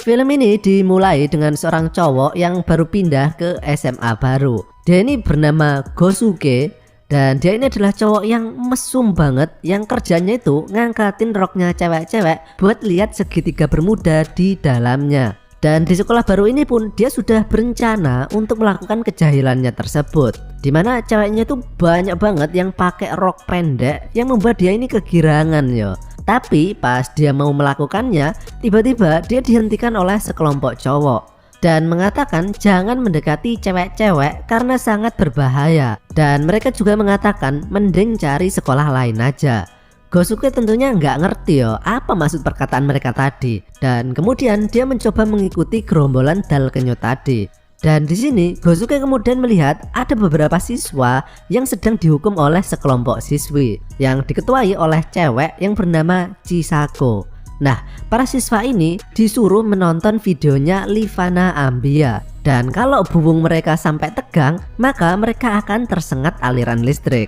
Film ini dimulai dengan seorang cowok yang baru pindah ke SMA baru. Dia ini bernama Gosuke dan dia ini adalah cowok yang mesum banget, yang kerjanya itu ngangkatin roknya cewek-cewek buat lihat segitiga bermuda di dalamnya. Dan di sekolah baru ini pun dia sudah berencana untuk melakukan kejahilannya tersebut, dimana ceweknya itu banyak banget yang pakai rok pendek yang membuat dia ini kegirangan yo. Tapi pas dia mau melakukannya, tiba-tiba dia dihentikan oleh sekelompok cowok dan mengatakan jangan mendekati cewek-cewek karena sangat berbahaya. Dan mereka juga mengatakan mending cari sekolah lain aja. Gosuke tentunya nggak ngerti yo apa maksud perkataan mereka tadi, dan kemudian dia mencoba mengikuti gerombolan dal kenyot tadi. Dan di sini Gosuke kemudian melihat ada beberapa siswa yang sedang dihukum oleh sekelompok siswi yang diketuai oleh cewek yang bernama Chisako. Nah, para siswa ini disuruh menonton videonya Livana Ambia, dan kalau bumbung mereka sampai tegang maka mereka akan tersengat aliran listrik.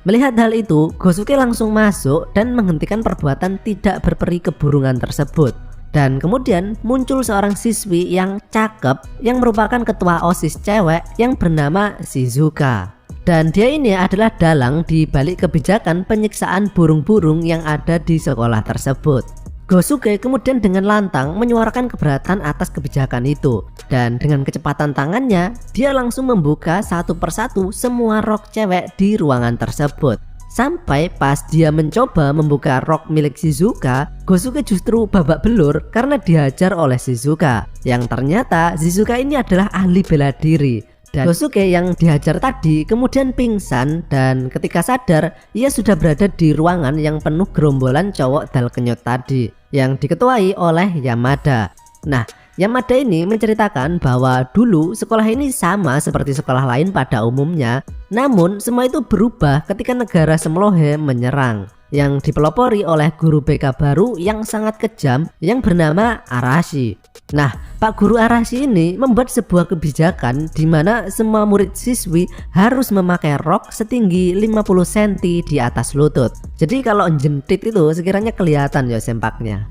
Melihat hal itu, Gosuke langsung masuk dan menghentikan perbuatan tidak berperi keburungan tersebut. Dan kemudian muncul seorang siswi yang cakep yang merupakan ketua OSIS cewek yang bernama Shizuka. Dan dia ini adalah dalang di balik kebijakan penyiksaan burung-burung yang ada di sekolah tersebut. Gosuke kemudian dengan lantang menyuarakan keberatan atas kebijakan itu, dan dengan kecepatan tangannya dia langsung membuka satu persatu semua rok cewek di ruangan tersebut. Sampai pas dia mencoba membuka rok milik Shizuka, Gosuke justru babak belur karena dihajar oleh Shizuka, yang ternyata Shizuka ini adalah ahli bela diri. Dan Gosuke yang dihajar tadi kemudian pingsan, dan ketika sadar ia sudah berada di ruangan yang penuh gerombolan cowok dal kenyot tadi yang diketuai oleh Yamada. Nah, Yamada ini menceritakan bahwa dulu sekolah ini sama seperti sekolah lain pada umumnya, namun semua itu berubah ketika negara Semlohe menyerang, yang dipelopori oleh guru BK baru yang sangat kejam yang bernama Arashi. Nah, Pak Guru Arashi ini membuat sebuah kebijakan di mana semua murid siswi harus memakai rok setinggi 50 cm di atas lutut. Jadi kalau jentit itu sekiranya kelihatan ya sempaknya.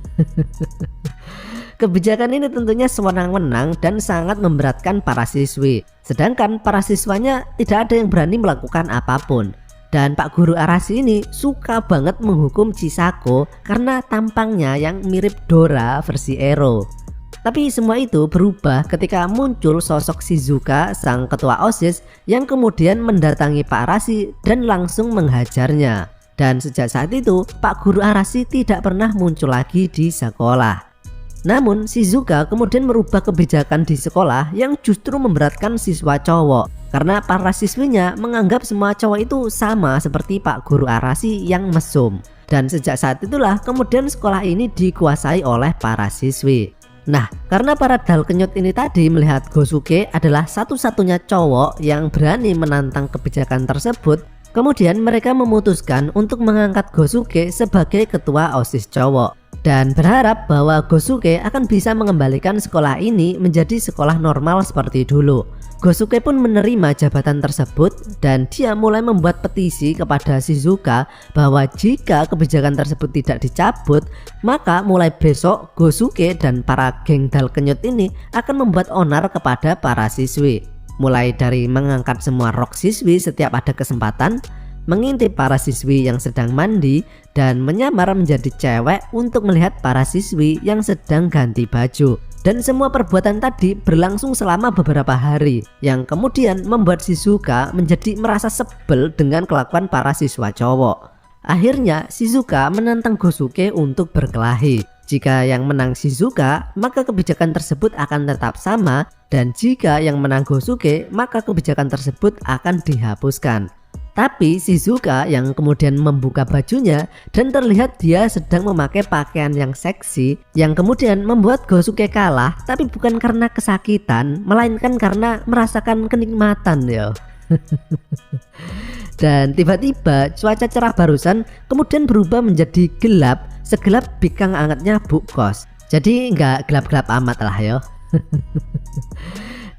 Kebijakan ini tentunya sewenang-wenang dan sangat memberatkan para siswi. Sedangkan para siswanya tidak ada yang berani melakukan apapun. Dan Pak Guru Arashi ini suka banget menghukum Chisako karena tampangnya yang mirip Dora versi Ero. Tapi semua itu berubah ketika muncul sosok Shizuka, sang ketua OSIS, yang kemudian mendatangi Pak Arashi dan langsung menghajarnya. Dan sejak saat itu Pak Guru Arashi tidak pernah muncul lagi di sekolah. Namun Shizuka kemudian merubah kebijakan di sekolah yang justru memberatkan siswa cowok, karena para siswinya menganggap semua cowok itu sama seperti Pak Guru Arashi yang mesum. Dan sejak saat itulah kemudian sekolah ini dikuasai oleh para siswi. Nah, karena para dal kenyot ini tadi melihat Gosuke adalah satu-satunya cowok yang berani menantang kebijakan tersebut, kemudian mereka memutuskan untuk mengangkat Gosuke sebagai ketua OSIS cowok dan berharap bahwa Gosuke akan bisa mengembalikan sekolah ini menjadi sekolah normal seperti dulu. Gosuke pun menerima jabatan tersebut dan dia mulai membuat petisi kepada Shizuka bahwa jika kebijakan tersebut tidak dicabut, maka mulai besok Gosuke dan para geng dal kenyot ini akan membuat onar kepada para siswi. Mulai dari mengangkat semua rok siswi setiap ada kesempatan, mengintip para siswi yang sedang mandi, dan menyamar menjadi cewek untuk melihat para siswi yang sedang ganti baju. Dan semua perbuatan tadi berlangsung selama beberapa hari, yang kemudian membuat Shizuka menjadi merasa sebel dengan kelakuan para siswa cowok. Akhirnya Shizuka menantang Gosuke untuk berkelahi. Jika yang menang Shizuka, maka kebijakan tersebut akan tetap sama, dan jika yang menang Gosuke, maka kebijakan tersebut akan dihapuskan. Tapi Shizuka yang kemudian membuka bajunya dan terlihat dia sedang memakai pakaian yang seksi, yang kemudian membuat Gosuke kalah, tapi bukan karena kesakitan, melainkan karena merasakan kenikmatan ya. Dan tiba-tiba cuaca cerah barusan kemudian berubah menjadi gelap, segelap bikang angetnya Bu Kos. Jadi nggak gelap-gelap amat lah ya.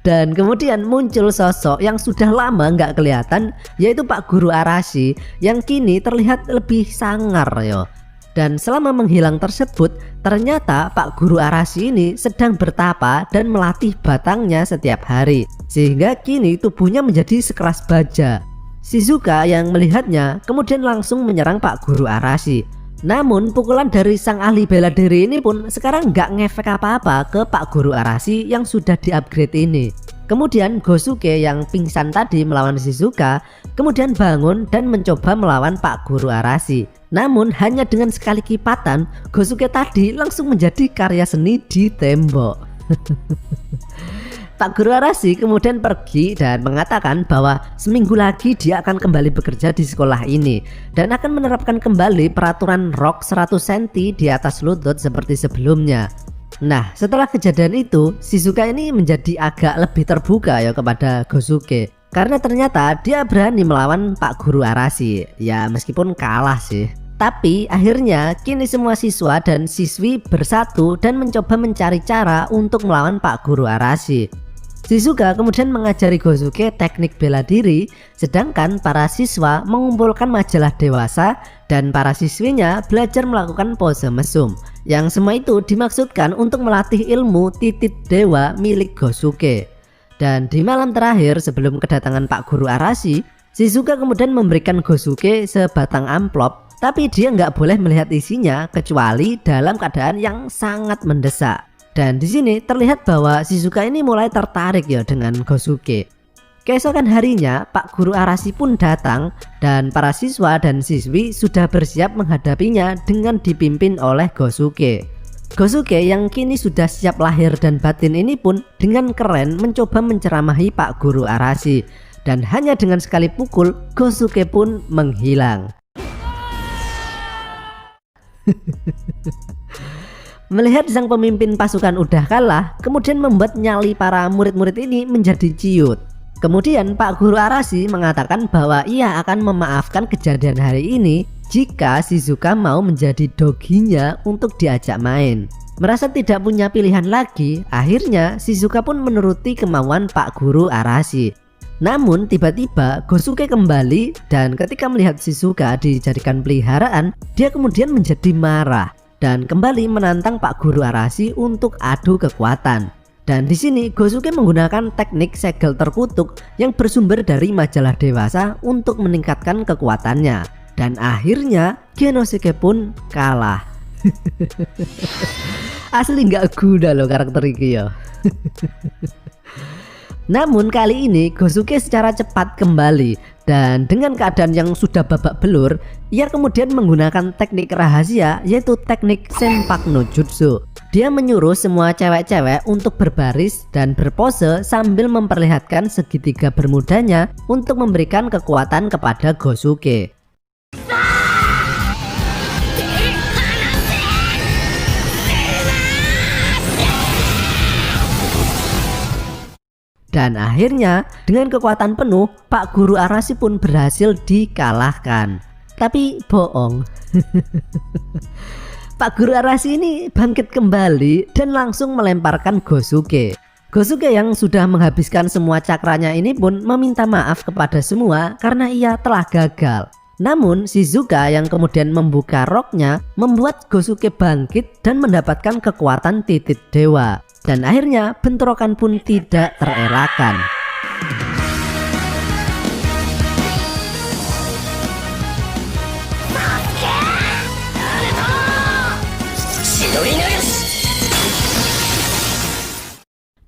Dan kemudian muncul sosok yang sudah lama nggak kelihatan, yaitu Pak Guru Arashi yang kini terlihat lebih sangar yo. Dan selama menghilang tersebut, ternyata Pak Guru Arashi ini sedang bertapa dan melatih batangnya setiap hari, sehingga kini tubuhnya menjadi sekeras baja. Shizuka yang melihatnya kemudian langsung menyerang Pak Guru Arashi. Namun pukulan dari sang ahli bela diri ini pun sekarang nggak ngefek apa-apa ke Pak Guru Arashi yang sudah di-upgrade ini. Kemudian Gosuke yang pingsan tadi melawan Shizuka kemudian bangun dan mencoba melawan Pak Guru Arashi. Namun hanya dengan sekali kipatan, Gosuke tadi langsung menjadi karya seni di tembok. Pak Guru Arashi kemudian pergi dan mengatakan bahwa seminggu lagi dia akan kembali bekerja di sekolah ini dan akan menerapkan kembali peraturan rok 100 cm di atas lutut seperti sebelumnya. Nah, setelah kejadian itu, Shizuka ini menjadi agak lebih terbuka ya kepada Gosuke, karena ternyata dia berani melawan Pak Guru Arashi. Ya meskipun kalah sih, tapi akhirnya kini semua siswa dan siswi bersatu dan mencoba mencari cara untuk melawan Pak Guru Arashi. Shizuka kemudian mengajari Gosuke teknik bela diri, sedangkan para siswa mengumpulkan majalah dewasa dan para siswinya belajar melakukan pose mesum. Yang semua itu dimaksudkan untuk melatih ilmu titit dewa milik Gosuke. Dan di malam terakhir sebelum kedatangan Pak Guru Arashi, Shizuka kemudian memberikan Gosuke sebatang amplop, tapi dia nggak boleh melihat isinya kecuali dalam keadaan yang sangat mendesak. Dan di sini terlihat bahwa Shizuka ini mulai tertarik ya dengan Gosuke. Keesokan harinya Pak Guru Arashi pun datang dan para siswa dan siswi sudah bersiap menghadapinya dengan dipimpin oleh Gosuke. Gosuke yang kini sudah siap lahir dan batin ini pun dengan keren mencoba menceramahi Pak Guru Arashi, dan hanya dengan sekali pukul Gosuke pun menghilang. Melihat sang pemimpin pasukan udah kalah, kemudian membuat nyali para murid-murid ini menjadi ciut. Kemudian Pak Guru Arashi mengatakan bahwa ia akan memaafkan kejadian hari ini jika Shizuka mau menjadi doginya untuk diajak main. Merasa tidak punya pilihan lagi, akhirnya Shizuka pun menuruti kemauan Pak Guru Arashi. Namun tiba-tiba Gosuke kembali dan ketika melihat Shizuka dijadikan peliharaan, dia kemudian menjadi marah dan kembali menantang Pak Guru Arashi untuk adu kekuatan. Dan di sini Gosuke menggunakan teknik segel terkutuk yang bersumber dari majalah dewasa untuk meningkatkan kekuatannya. Dan akhirnya Genosuke pun kalah. Asli nggak guna loh karakter ini ya. Namun kali ini Gosuke secara cepat kembali dan dengan keadaan yang sudah babak belur, ia kemudian menggunakan teknik rahasia yaitu teknik Senpak no Jutsu. Dia menyuruh semua cewek-cewek untuk berbaris dan berpose sambil memperlihatkan segitiga bermudanya untuk memberikan kekuatan kepada Gosuke. Dan akhirnya dengan kekuatan penuh Pak Guru Arashi pun berhasil dikalahkan. Tapi bohong. Pak Guru Arashi ini bangkit kembali dan langsung melemparkan Gosuke. Gosuke yang sudah menghabiskan semua cakranya ini pun meminta maaf kepada semua karena ia telah gagal. Namun Shizuka yang kemudian membuka roknya membuat Gosuke bangkit dan mendapatkan kekuatan titit dewa. Dan akhirnya bentrokan pun tidak terelakkan.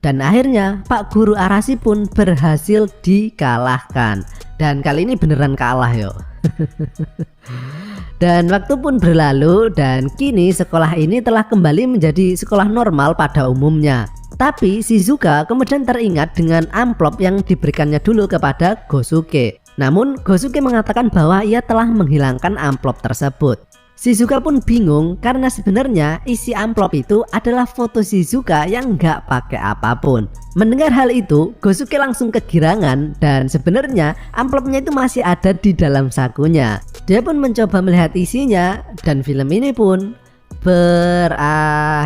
Dan akhirnya Pak Guru Arashi pun berhasil dikalahkan. Dan kali ini beneran kalah yo. Dan waktu pun berlalu dan kini sekolah ini telah kembali menjadi sekolah normal pada umumnya. Tapi Shizuka kemudian teringat dengan amplop yang diberikannya dulu kepada Gosuke. Namun Gosuke mengatakan bahwa ia telah menghilangkan amplop tersebut. Shizuka pun bingung karena sebenarnya isi amplop itu adalah foto Shizuka yang nggak pakai apapun. Mendengar hal itu, Gosuke langsung kegirangan dan sebenarnya amplopnya itu masih ada di dalam sakunya. Dia pun mencoba melihat isinya dan film ini pun berakhir.